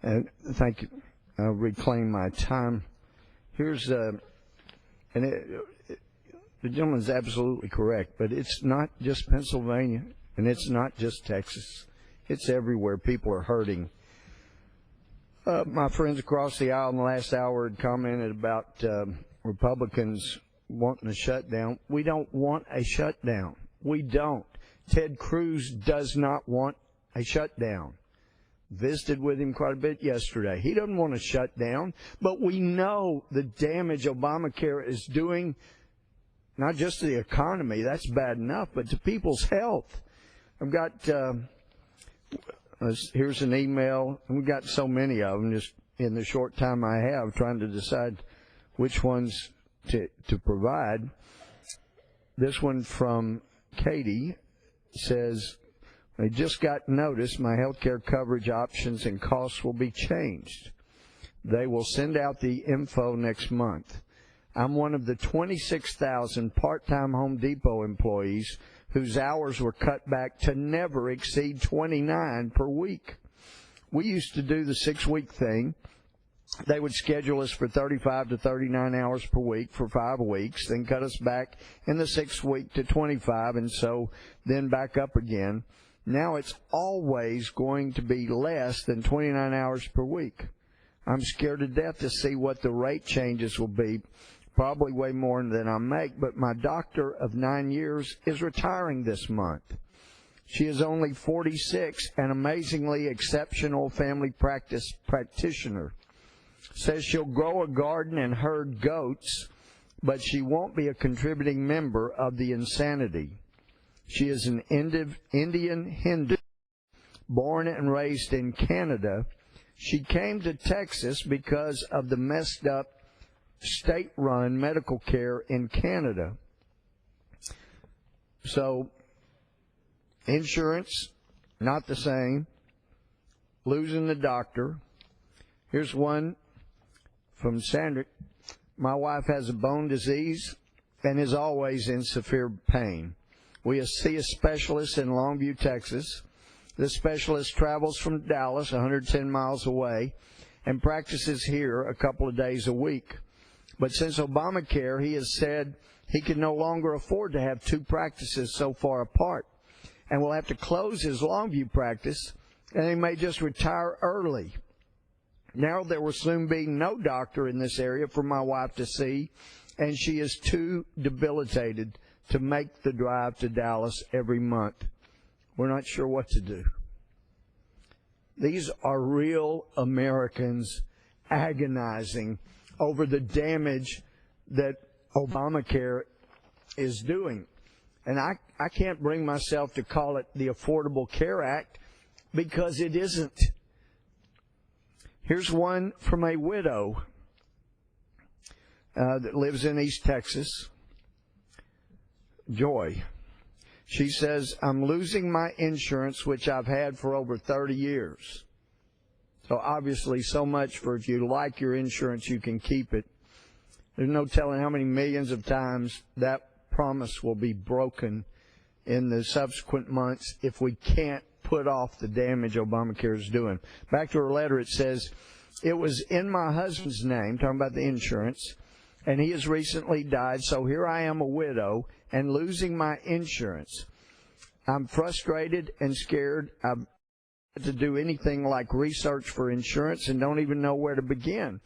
And thank you. I'll reclaim my time. Here's the gentleman's absolutely correct, but it's not just Pennsylvania, and it's not just Texas. It's everywhere. People are hurting. My friends across the aisle in the last hour had commented about Republicans wanting a shutdown. We don't want a shutdown. We don't. Ted Cruz does not want a shutdown. Visited with him quite a bit yesterday. He doesn't want to shut down, but we know the damage Obamacare is doing, not just to the economy, that's bad enough, but to people's health. I've got, here's an email, and we've got so many of them just in the short time I have, trying to decide which ones to provide. This one from Katie says, I just got notice my health care coverage options and costs will be changed. They will send out the info next month. I'm one of the 26,000 part-time Home Depot employees whose hours were cut back to never exceed 29 per week. We used to do the 6-week thing. They would schedule us for 35 to 39 hours per week for 5 weeks, then cut us back in the 6th week to 25, and so then back up again. Now it's always going to be less than 29 hours per week. I'm scared to death to see what the rate changes will be, probably way more than I make, but my doctor of 9 years is retiring this month. She is only 46, an amazingly exceptional family practice practitioner. Says she'll grow a garden and herd goats, but she won't be a contributing member of the insanity. She is an Indian Hindu, born and raised in Canada. She came to Texas because of the messed up state-run medical care in Canada. So, insurance, not the same. Losing the doctor. Here's one from Sandra. My wife has a bone disease and is always in severe pain. We see a specialist in Longview, Texas. This specialist travels from Dallas, 110 miles away, and practices here a couple of days a week. But since Obamacare, he has said he can no longer afford to have 2 practices so far apart, and will have to close his Longview practice, and he may just retire early. Now there will soon be no doctor in this area for my wife to see, and she is too debilitated to make the drive to Dallas every month. We're not sure what to do. These are real Americans agonizing over the damage that Obamacare is doing. And I can't bring myself to call it the Affordable Care Act because it isn't. Here's one from a widow that lives in East Texas. Joy. She says, I'm losing my insurance, which I've had for over 30 years. So obviously so much for if you like your insurance, you can keep it. There's no telling how many millions of times that promise will be broken in the subsequent months if we can't put off the damage Obamacare is doing. Back to her letter, it says, it was in my husband's name, talking about the insurance, and he has recently died, so here I am a widow and losing my insurance. I'm frustrated and scared. I've had to do anything like research for insurance and don't even know where to begin.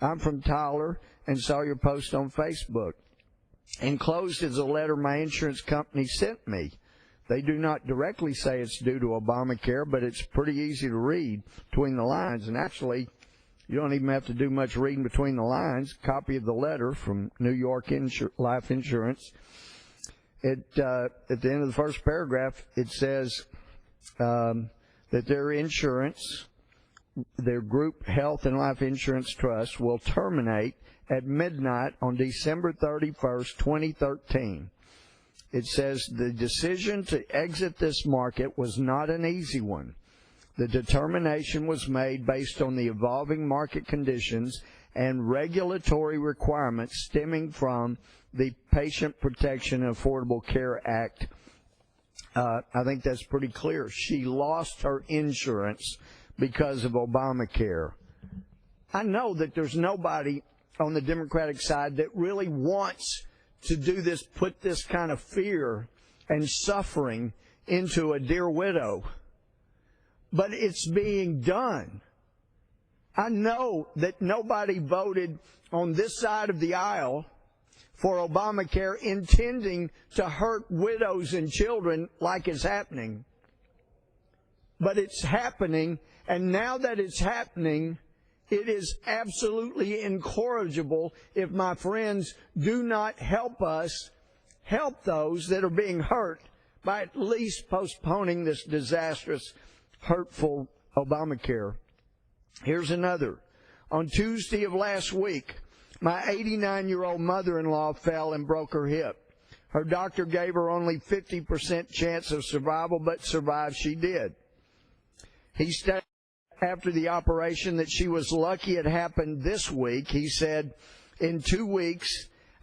I'm from Tyler and saw your post on Facebook. Enclosed is a letter my insurance company sent me. They do not directly say it's due to Obamacare, but it's pretty easy to read between the lines. And actually, you don't even have to do much reading between the lines. Copy of the letter from New York Life Insurance. At the end of the first paragraph, it says that their insurance, their group health and life insurance trust, will terminate at midnight on December 31st, 2013. It says the decision to exit this market was not an easy one. The determination was made based on the evolving market conditions and regulatory requirements stemming from the Patient Protection and Affordable Care Act. I think that's pretty clear. She lost her insurance because of Obamacare. I know that there's nobody on the Democratic side that really wants to do this, put this kind of fear and suffering into a dear widow. But it's being done. I know that nobody voted on this side of the aisle for Obamacare intending to hurt widows and children like it's happening. But it's happening, and now that it's happening, it is absolutely incorrigible if my friends do not help us help those that are being hurt by at least postponing this disastrous, hurtful Obamacare. Here's another. On Tuesday of last week, my 89-year-old mother-in-law fell and broke her hip. Her doctor gave her only 50% chance of survival, but survive she did. He stated after the operation that she was lucky it happened this week. He said, in 2 weeks,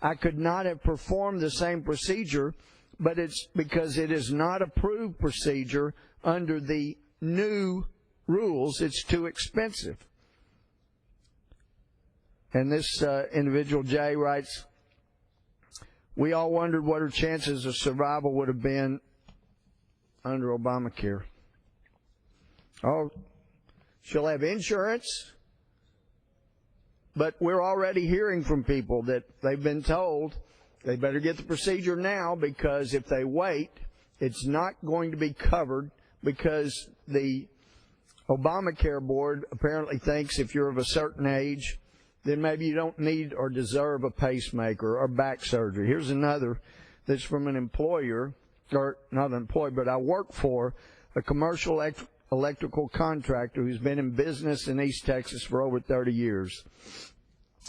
I could not have performed the same procedure, but it's because it is not approved procedure under the new rules. It's too expensive. And this individual, Jay, writes, we all wondered what her chances of survival would have been under Obamacare. Oh, she'll have insurance, but we're already hearing from people that they've been told they better get the procedure now, because if they wait, it's not going to be covered, because the Obamacare board apparently thinks if you're of a certain age, then maybe you don't need or deserve a pacemaker or back surgery. Here's another that's from an employer, or not an employer, but I work for a commercial electrical contractor who's been in business in East Texas for over 30 years.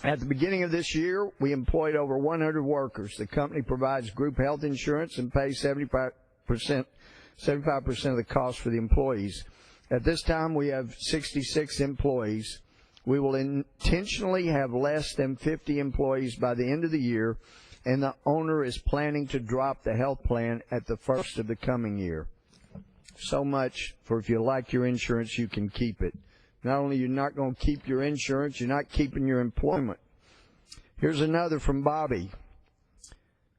At the beginning of this year, we employed over 100 workers. The company provides group health insurance and pays 75% of the cost for the employees. At this time, we have 66 employees. We will intentionally have less than 50 employees by the end of the year, and the owner is planning to drop the health plan at the first of the coming year. So much for if you like your insurance, you can keep it. Not only you're not going to keep your insurance, you're not keeping your employment. Here's another from Bobby.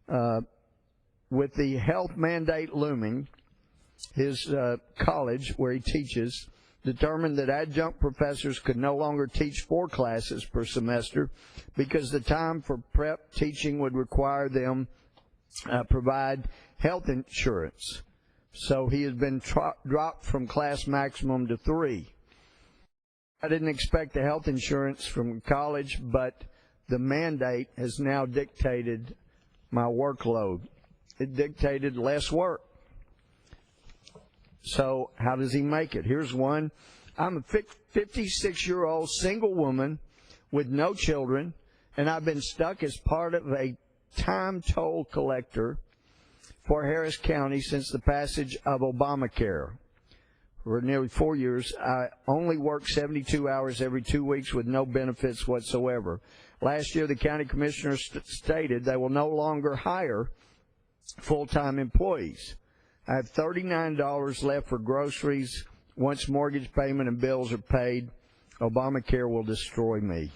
With the health mandate looming, his college, where he teaches, determined that adjunct professors could no longer teach 4 classes per semester because the time for prep teaching would require them provide health insurance. So he has been dropped from class maximum to 3. I didn't expect the health insurance from college, but the mandate has now dictated my workload. It dictated less work. So how does he make it? Here's one. I'm a 56-year-old single woman with no children, and I've been stuck as part of a time toll collector for Harris County since the passage of Obamacare. For nearly 4 years, I only work 72 hours every 2 weeks with no benefits whatsoever. Last year, the county commissioner stated they will no longer hire full-time employees. I have $39 left for groceries. Once mortgage payment and bills are paid, Obamacare will destroy me.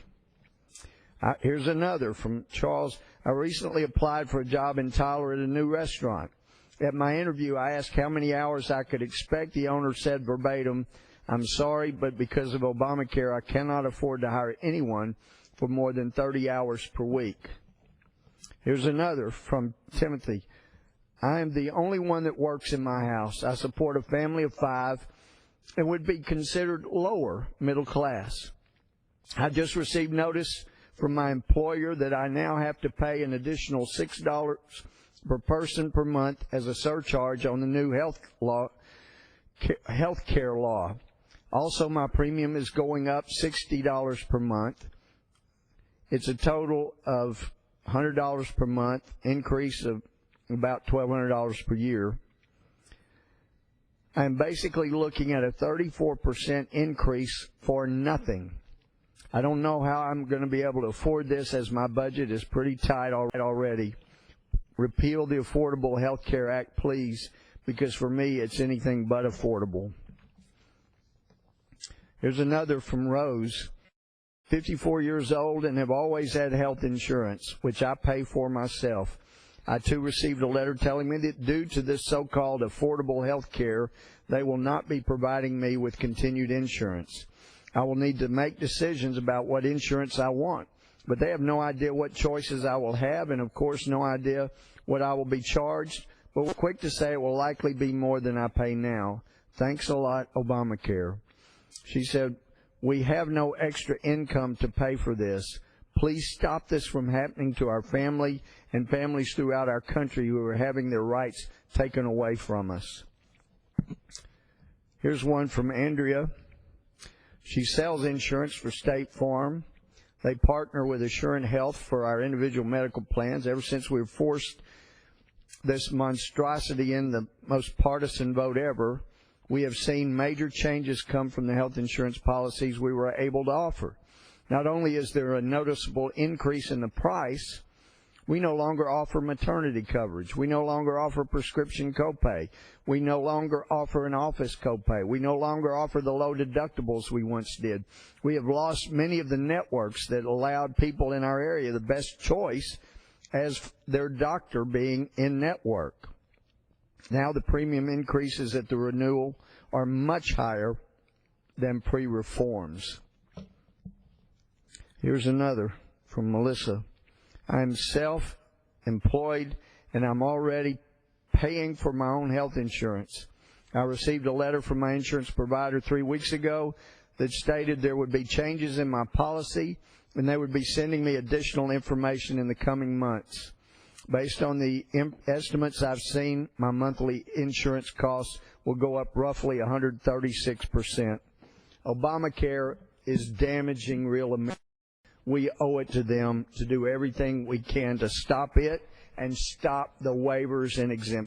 Here's another from Charles. I recently applied for a job in Tyler at a new restaurant. At my interview, I asked how many hours I could expect. The owner said verbatim, I'm sorry, but because of Obamacare, I cannot afford to hire anyone for more than 30 hours per week. Here's another from Timothy. I am the only one that works in my house. I support a family of 5 and would be considered lower middle class. I just received notice from my employer that I now have to pay an additional $6 per person per month as a surcharge on the new health care law. Also, my premium is going up $60 per month. It's a total of $100 per month, increase of about $1,200 per year. I'm basically looking at a 34% increase for nothing. I don't know how I'm going to be able to afford this, as my budget is pretty tight already. Repeal the Affordable Health Care Act, please, because for me it's anything but affordable. Here's another from Rose. 54 years old and have always had health insurance, which I pay for myself. I, too, received a letter telling me that due to this so-called affordable health care, they will not be providing me with continued insurance. I will need to make decisions about what insurance I want, but they have no idea what choices I will have and, of course, no idea what I will be charged, but we're quick to say it will likely be more than I pay now. Thanks a lot, Obamacare. She said, we have no extra income to pay for this. Please stop this from happening to our family and families throughout our country who are having their rights taken away from us. Here's one from Andrea. She sells insurance for State Farm. They partner with Assurant Health for our individual medical plans. Ever since we were forced this monstrosity in the most partisan vote ever, we have seen major changes come from the health insurance policies we were able to offer. Not only is there a noticeable increase in the price, we no longer offer maternity coverage. We no longer offer prescription copay. We no longer offer an office copay. We no longer offer the low deductibles we once did. We have lost many of the networks that allowed people in our area the best choice as their doctor being in network. Now the premium increases at the renewal are much higher than pre-reforms. Here's another from Melissa. I'm self-employed and I'm already paying for my own health insurance. I received a letter from my insurance provider 3 weeks ago that stated there would be changes in my policy and they would be sending me additional information in the coming months. Based on the estimates I've seen, my monthly insurance costs will go up roughly 136%. Obamacare is damaging real America. We owe it to them to do everything we can to stop it and stop the waivers and exemptions.